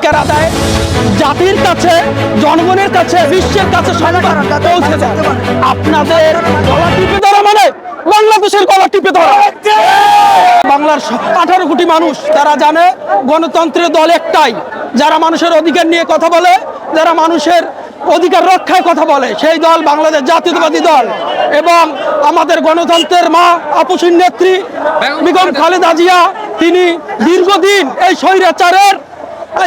অধিকার আদায় জাতির কাছে, জনগণের কাছে, বিশ্বের কাছে সংবাদ পৌঁছে যায়। আপনাদের গলা টিপে ধরা মানে বাংলাদেশের গলা টিপে ধরা। বাংলার 18 কোটি মানুষ তারা জানে গণতন্ত্রের দল একটাই, যারা মানুষের অধিকার নিয়ে কথা বলে, যারা মানুষের অধিকার রক্ষায় কথা বলে, সেই দল বাংলাদেশ জাতীয়তাবাদী দল। এবং আমাদের গণতন্ত্রের মা আপসীন নেত্রী বেগম খালেদা জিয়া, তিনি দীর্ঘদিন এই স্বৈরাচারের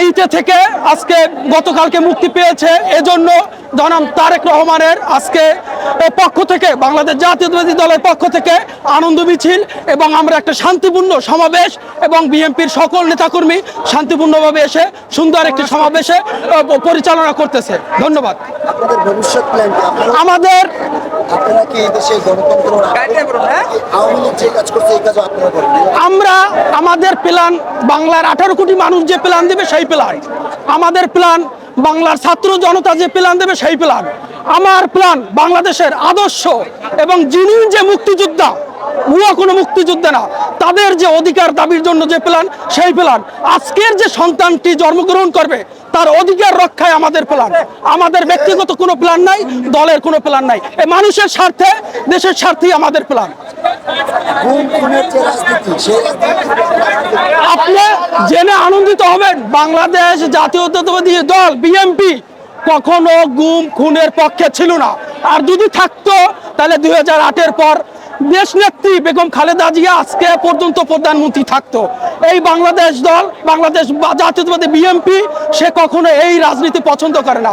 ইতে থেকে আজকে গতকালকে মুক্তি পেয়েছে। এজন্য জনাব তারেক রহমানের আজকে পক্ষ থেকে, বাংলাদেশ জাতীয়তাবাদী দলের পক্ষ থেকে আনন্দ মিছিল এবং আমরা একটা শান্তিপূর্ণ সমাবেশ এবং বিএনপির সকল নেতাকর্মী শান্তিপূর্ণভাবে এসে সুন্দর একটি সমাবেশে পরিচালনা করতেছে। ধন্যবাদ। আমাদের আমরা আমাদের প্ল্যান, বাংলার 18 কোটি মানুষ যে প্ল্যান দেবে সেই প্ল্যান আমাদের প্ল্যান, বাংলার ছাত্র জনতা যে প্ল্যান দেবে সেই প্ল্যান আমার প্ল্যান। বাংলাদেশের আদর্শ এবং যিনি যে মুক্তিযোদ্ধা, উহা কোনো মুক্তিযোদ্ধা না, তাদের যে অধিকার দাবির জন্য যে প্ল্যান সেই প্ল্যান। আজকের যে সন্তানটি জন্মগ্রহণ করবে তার অধিকার রক্ষায় আমাদের প্ল্যান। আমাদের ব্যক্তিগত কোনো প্ল্যান নাই, দলের কোনো প্ল্যান নাই। এই মানুষের স্বার্থে, দেশের স্বার্থেই আমাদের প্ল্যান। আপনি জেনে আনন্দিত হবেন, বাংলাদেশ জাতীয়তাবাদী দল বিএনপি কখনো গুম খুনের পক্ষে ছিল না। আর যদি থাকতো তাহলে 2008-এর পর দেশনেত্রী বেগম খালেদা জিয়া আজকে পর্যন্ত প্রধানমন্ত্রী থাকতো। এই বাংলাদেশ দল, বাংলাদেশ জাতীয়তাবাদী বিএনপি, সে কখনো এই রাজনীতি পছন্দ করে না।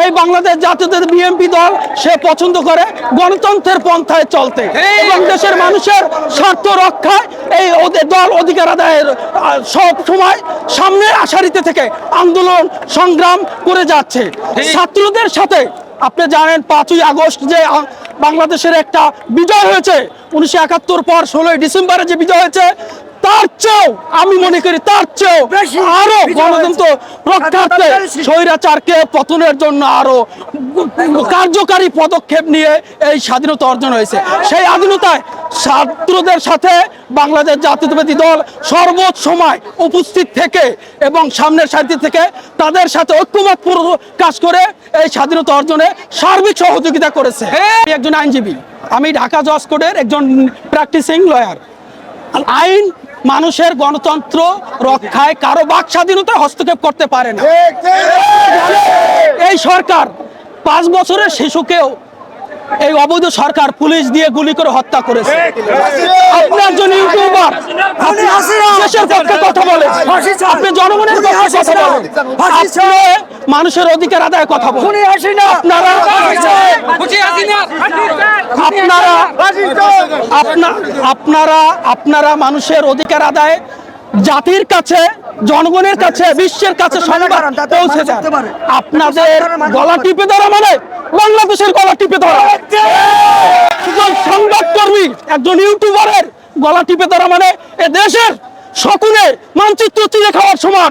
এই বাংলাদেশ জাতীয়তাবাদী বিএনপি দল সে পছন্দ করে গণতন্ত্রের পন্থায় চলতে এবং দেশের মানুষের স্বার্থ রক্ষায় এই দল অধিকার আদায়ের সব সময় সামনের সারিতে থেকে আন্দোলন সংগ্রাম করে যাচ্ছে। ছাত্রদের সাথে আপনি জানেন 5ই আগস্ট যে বাংলাদেশের একটা বিজয় হয়েছে, 1971 পর 16ই ডিসেম্বরে যে বিজয় হয়েছে, তার চেয়েও আমি মনে করি তার চেয়েও আরো গণতন্ত্র রক্ষার্থে স্বৈরাচারকে পতনের জন্য আরো কার্যকারী পদক্ষেপ নিয়ে এই স্বাধীনতা অর্জন হয়েছে। সেই স্বাধীনতায় ছাত্রদের সাথে বাংলাদেশ জাতীয়তাবাদী দল সর্বোচ্চ সময় উপস্থিত থেকে এবং সামনের সারিতে থেকে তাদের সাথে ঐক্যমত কাজ করে এই স্বাধীনতা অর্জনে সার্বিক সহযোগিতা করেছে। আমি একজন আইনজীবী, আমি ঢাকা জজ কোর্টের একজন প্র্যাকটিসিং লয়ার। আইন মানুষের গণতন্ত্র রক্ষায় কারো বাক স্বাধীনতায় হস্তক্ষেপ করতে পারে না। এই সরকার 5 বছরের শিশুকেও এই অবৈধ সরকার পুলিশ দিয়ে গুলি করে হত্যা করেছে। আপনি একজন ইউটিউবার, দেশের পক্ষে কথা বলেন, আপনি জনগণের পক্ষে কথা বলেন, আপনি মানুষের অধিকার আদায় কথা বলেন। আপনারা মানুষের অধিকার আদায় জাতির কাছে, জনগণের কাছে, বিশ্বের কাছে সংবাদ পৌঁছে যায়। আপনাদের গলা টিপে ধরা মানে বাংলাদেশের গলা টিপে ধরা। একজন সংবাদকর্মী, একজন ইউটিউবারের গলা টিপে ধরা মানে এ দেশের শকুনে মানচিত্র চিড়ে খাওয়ার সমান।